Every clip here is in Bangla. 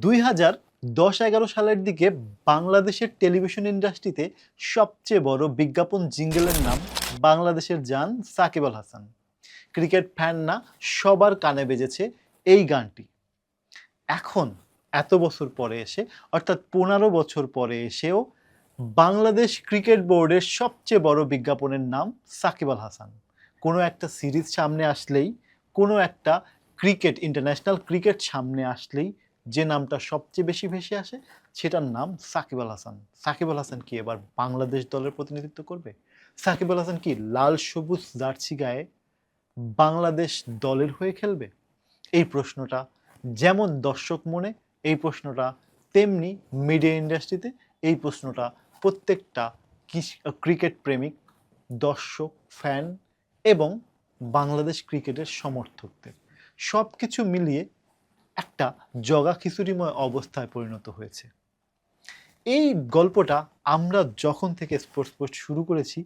2010-11 সালের দিকে বাংলাদেশের টেলিভিশন ইন্ডাস্ট্রিতে সবচেয়ে বড় বিজ্ঞাপন জিঙ্গলের নাম বাংলাদেশের জান সাকিব আল হাসান। ক্রিকেট ফ্যান না সবার কানে বেজেছে এই গানটি। এখন এত বছর পরে এসে, অর্থাৎ 15 বছর পরে এসেও বাংলাদেশ ক্রিকেট বোর্ডের সবচেয়ে বড় বিজ্ঞাপনের নাম সাকিব আল হাসান। কোনো একটা সিরিজ সামনে আসলেই, কোনো একটা ইন্টারন্যাশনাল ক্রিকেট সামনে আসলেই যে নামটা সবচেয়ে বেশি ভেসে আসে সেটার নাম সাকিব আল হাসান। সাকিব আল হাসান কি এবার বাংলাদেশ দলের প্রতিনিধিত্ব করবে? সাকিব আল হাসান কি লাল সবুজ জার্সি গায়ে বাংলাদেশ দলের হয়ে খেলবে? এই প্রশ্নটা যেমন দর্শক মনে, এই প্রশ্নটা তেমনি মিডিয়া ইন্ডাস্ট্রিতে এই প্রশ্নটা প্রত্যেকটা ক্রিকেট প্রেমিক, দর্শক, ফ্যান এবং বাংলাদেশ ক্রিকেটের সমর্থকদের সব কিছু মিলিয়ে একটা জগা খিচুড়িময় অবস্থায় পরিণত হয়েছে। এই গল্পটা আমরা যখন থেকে স্পোর্টস পোস্ট শুরু করেছি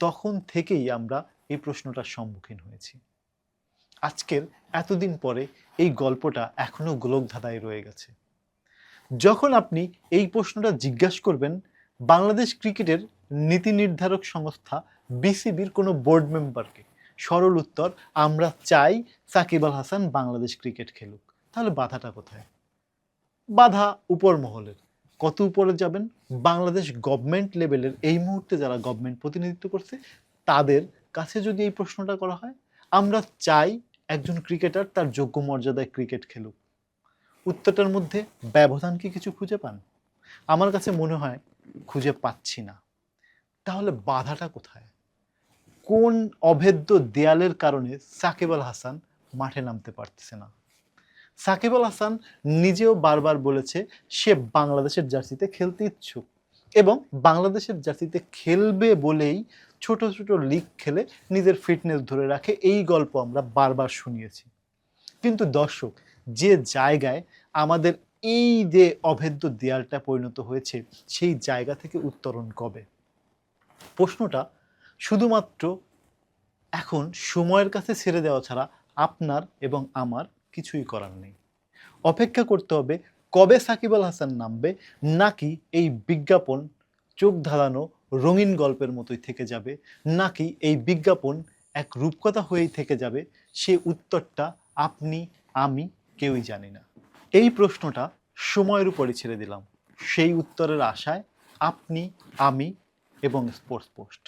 তখন থেকেই আমরা এই প্রশ্নটার সম্মুখীন হয়েছি। আজকের এতদিন পরে এই গল্পটা এখনো গোলকধাঁধায় রয়ে গেছে। যখন আপনি এই প্রশ্নটা জিজ্ঞাসা করবেন বাংলাদেশ ক্রিকেটের নীতি নির্ধারক সংস্থা বিসিবির কোনো বোর্ড মেম্বারকে, সরল উত্তর আমরা চাই সাকিব আল হাসান বাংলাদেশ ক্রিকেট খেলুক। তাহলে বাধাটা কোথায়? বাধা উপর মহলের। কত উপরে যাবেন? বাংলাদেশ গভর্নমেন্ট লেভেলের এই মুহূর্তে যারা গভর্নমেন্ট প্রতিনিধিত্ব করছে তাদের কাছে যদি এই প্রশ্নটা করা হয়, আমরা চাই একজন ক্রিকেটার তার যোগ্য মর্যাদায় ক্রিকেট খেলুক, উত্তরটার মধ্যে ব্যবধান কি কিছু খুঁজে পান? আমার কাছে মনে হয় খুঁজে পাচ্ছি না। তাহলে বাধাটা কোথায়? কোন অভেদ্য দেয়ালের কারণে সাকিব আল হাসান মাঠে নামতে পারতেছে না? সাকিব আল হাসান নিজেও বারবার বলেছে সে বাংলাদেশের জার্সিতে খেলতে ইচ্ছুক এবং বাংলাদেশের জার্সিতে খেলবে বলেই ছোট ছোট লিগ খেলে নিজের ফিটনেস ধরে রাখে। এই গল্প আমরা বারবার শুনিয়েছি। কিন্তু দর্শক, যে জায়গায় আমাদের এই যে অভেদ্য দেয়ালটা পরিণত হয়েছে সেই জায়গা থেকে উত্তরণ কবে? প্রশ্নটা শুধুমাত্র এখন সময়ের কাছে ছেড়ে দেওয়া ছাড়া আপনার এবং আমার কিছুই করার নেই। অপেক্ষা করতে হবে কবে সাকিব আল হাসান নামবে, নাকি এই বিজ্ঞাপন চোখ ধাঁধানো রঙিন গল্পের মতোই থেকে যাবে, নাকি এই বিজ্ঞাপন এক রূপকথা হয়েই থেকে যাবে। সে উত্তরটা আপনি আমি কেউই জানি না। এই প্রশ্নটা সময়ের উপরই ছেড়ে দিলাম, সেই উত্তরের আশায় আপনি, আমি এবং স্পোর্টস পোস্ট।